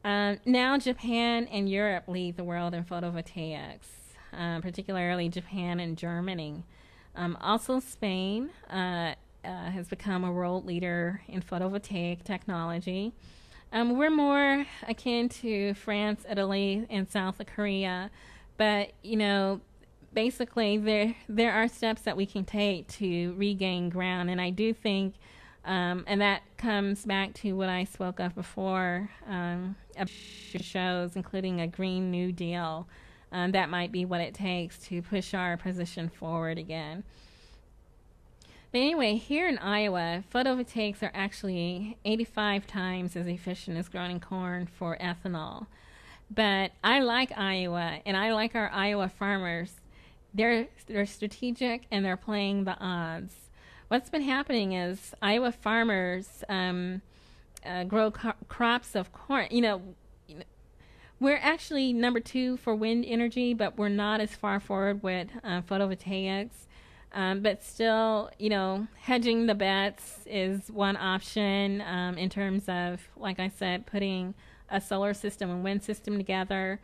Now Japan and Europe lead the world in photovoltaics, particularly Japan and Germany. Also, Spain has become a world leader in photovoltaic technology. We're more akin to France, Italy, and South Korea, but basically there are steps that we can take to regain ground, and I do think, and that comes back to what I spoke of before, shows, including a Green New Deal. That might be what it takes to push our position forward again. But anyway, here in Iowa, photovoltaics are actually 85 times as efficient as growing corn for ethanol. But I like Iowa, and I like our Iowa farmers. They're strategic, and they're playing the odds. What's been happening is Iowa farmers grow crops of corn. We're actually number 2 for wind energy, but we're not as far forward with photovoltaics. But still, hedging the bets is one option in terms of, like I said, putting a solar system and wind system together.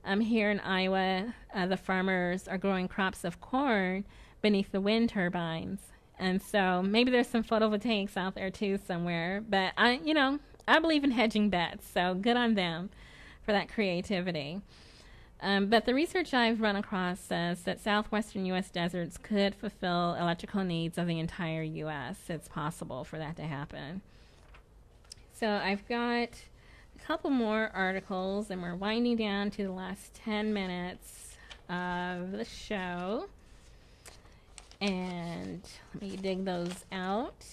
Here in Iowa, the farmers are growing crops of corn beneath the wind turbines. And so maybe there's some photovoltaics out there too somewhere. But I believe in hedging bets, so good on them for that creativity. But the research I've run across says that southwestern U.S. deserts could fulfill electrical needs of the entire U.S. It's possible for that to happen. So I've got a couple more articles, and we're winding down to the last 10 minutes of the show. And let me dig those out.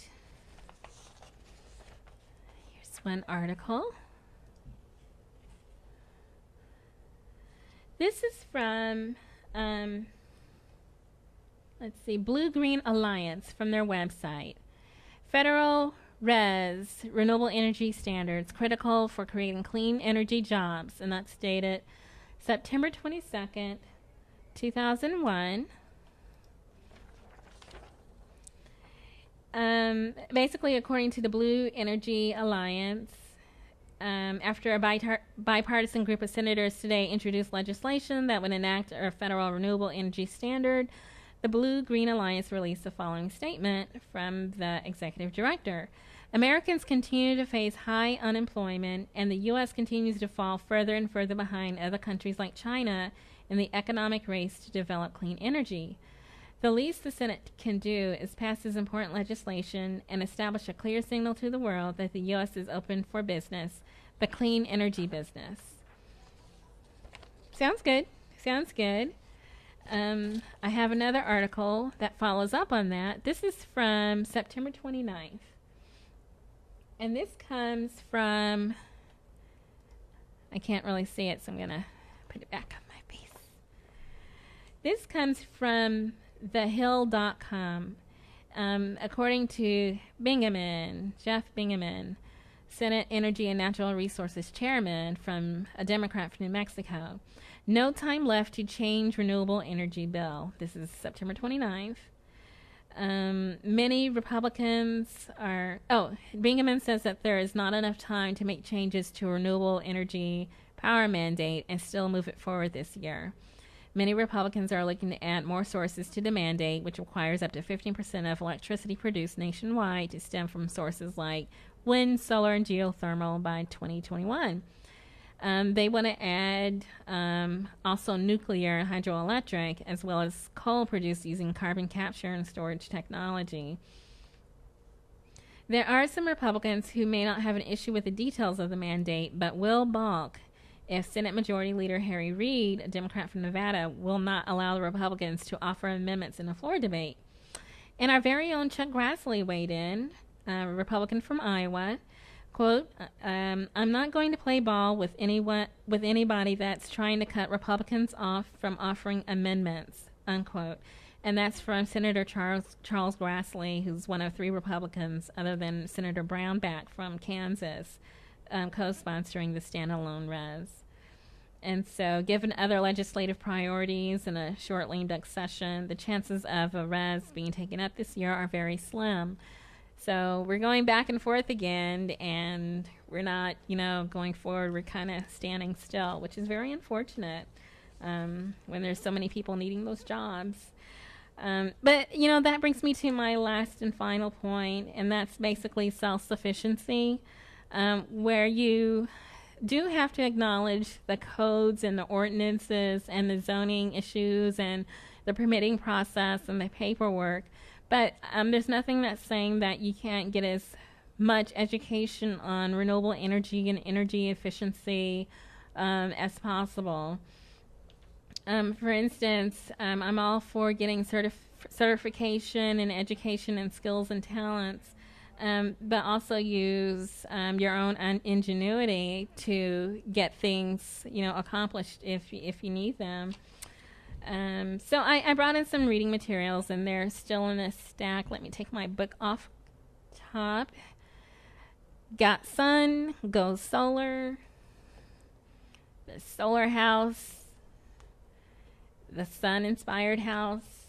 Here's one article. This is from, Blue.Green Alliance from their website. Federal RES, renewable energy standards, critical for creating clean energy jobs. And that's dated September 22nd, 2001. Basically, according to the Blue Energy Alliance, after a bipartisan group of senators today introduced legislation that would enact a federal renewable energy standard, the Blue-Green Alliance released the following statement from the executive director. Americans continue to face high unemployment, and the U.S. continues to fall further and further behind other countries like China in the economic race to develop clean energy. The least the Senate can do is pass this important legislation and establish a clear signal to the world that the U.S. is open for business, the clean energy business. Sounds good. Sounds good. I have another article that follows up on that. This is from September 29th. And this comes from, I can't really see it, so I'm going to put it back on my face. This comes from thehill.com. According to Jeff Bingaman, Senate Energy and Natural Resources Chairman from a Democrat from New Mexico, no time left to change renewable energy bill. This is September 29th. Many Republicans Bingaman says that there is not enough time to make changes to a renewable energy power mandate and still move it forward this year. Many Republicans are looking to add more sources to the mandate, which requires up to 15% of electricity produced nationwide to stem from sources like wind, solar, and geothermal by 2021. They want to add also nuclear and hydroelectric, as well as coal produced using carbon capture and storage technology. There are some Republicans who may not have an issue with the details of the mandate, but will balk if Senate Majority Leader Harry Reid, a Democrat from Nevada, will not allow the Republicans to offer amendments in the floor debate. And our very own Chuck Grassley weighed in, a Republican from Iowa, quote, I'm not going to play ball with anybody that's trying to cut Republicans off from offering amendments, unquote. And that's from Senator Charles Grassley, who's one of 3 Republicans, other than Senator Brownback from Kansas, co-sponsoring the standalone res. And so, given other legislative priorities and a short lame duck session, the chances of a res being taken up this year are very slim. So we're going back and forth again, and we're not, going forward. We're kind of standing still, which is very unfortunate when there's so many people needing those jobs. But, that brings me to my last and final point, and that's basically self sufficiency, where you do have to acknowledge the codes and the ordinances and the zoning issues and the permitting process and the paperwork. But there's nothing that's saying that you can't get as much education on renewable energy and energy efficiency as possible. For instance, I'm all for getting certification in education and skills and talents, but also use your own ingenuity to get things, accomplished if you need them. So I brought in some reading materials, and they're still in this stack. Let me take my book off top. Got Sun, Goes Solar, The Solar House, The Sun-Inspired House,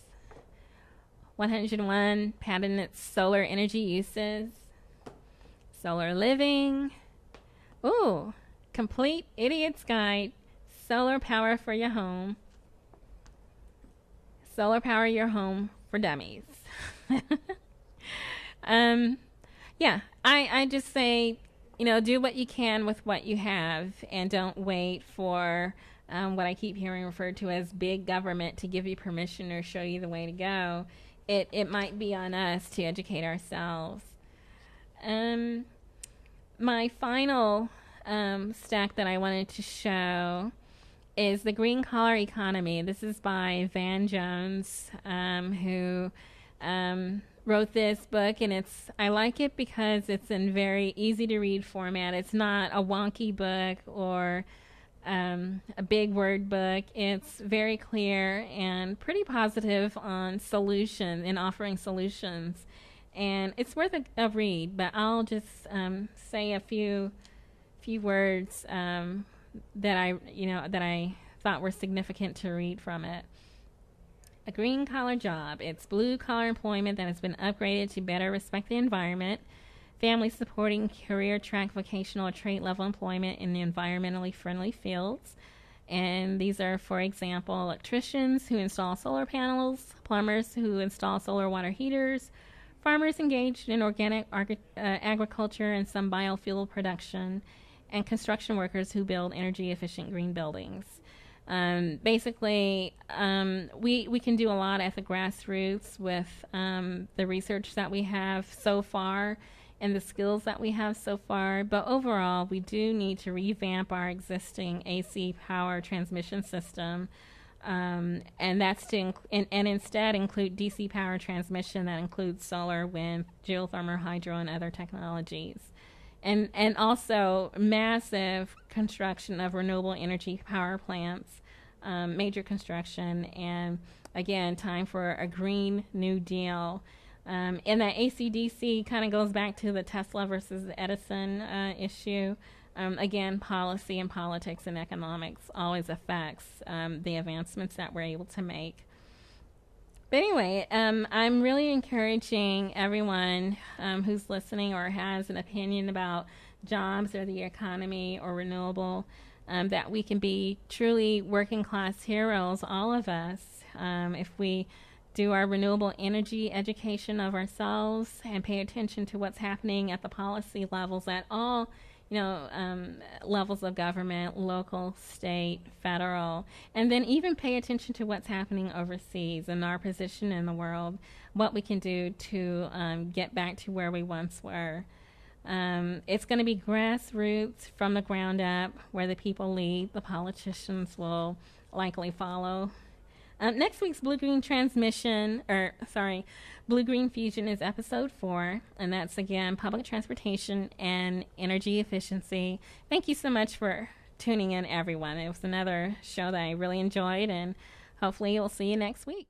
101 Patented Solar Energy Uses, Solar Living, ooh, Complete Idiot's Guide, Solar Power for Your Home, Solar Power Your Home for Dummies. Yeah, I just say, do what you can with what you have, and don't wait for what I keep hearing referred to as big government to give you permission or show you the way to go. It might be on us to educate ourselves. My final stack that I wanted to show is The Green Collar Economy. This is by Van Jones, who wrote this book, and I like it because it's in very easy to read format. It's not a wonky book or a big word book. It's very clear and pretty positive on solution and offering solutions, and it's worth a read. But I'll just say a few words that I thought were significant to read from it. A green collar job. It's blue collar employment that has been upgraded to better respect the environment. Family supporting career track vocational or trade level employment in the environmentally friendly fields. And these are, for example, electricians who install solar panels, plumbers who install solar water heaters, farmers engaged in organic agriculture and some biofuel production, and construction workers who build energy efficient green buildings. Basically, we can do a lot at the grassroots with the research that we have so far and the skills that we have so far. But overall, we do need to revamp our existing AC power transmission system, and that's to and instead include DC power transmission that includes solar, wind, geothermal, hydro, and other technologies. And also massive construction of renewable energy power plants, major construction, and again, time for a Green New Deal. And that ACDC kind of goes back to the Tesla versus Edison issue. Again, policy and politics and economics always affects the advancements that we're able to make. But anyway, I'm really encouraging everyone who's listening or has an opinion about jobs or the economy or renewable, that we can be truly working class heroes, all of us, if we do our renewable energy education of ourselves and pay attention to what's happening at the policy levels at all levels of government, local, state, federal, and then even pay attention to what's happening overseas and our position in the world, what we can do to get back to where we once were. It's going to be grassroots from the ground up, where the people lead. The politicians will likely follow. Next week's Blue.Green.Fusion is episode 4, and that's again public transportation and energy efficiency. Thank you so much for tuning in, everyone. It was another show that I really enjoyed, and hopefully we'll see you next week.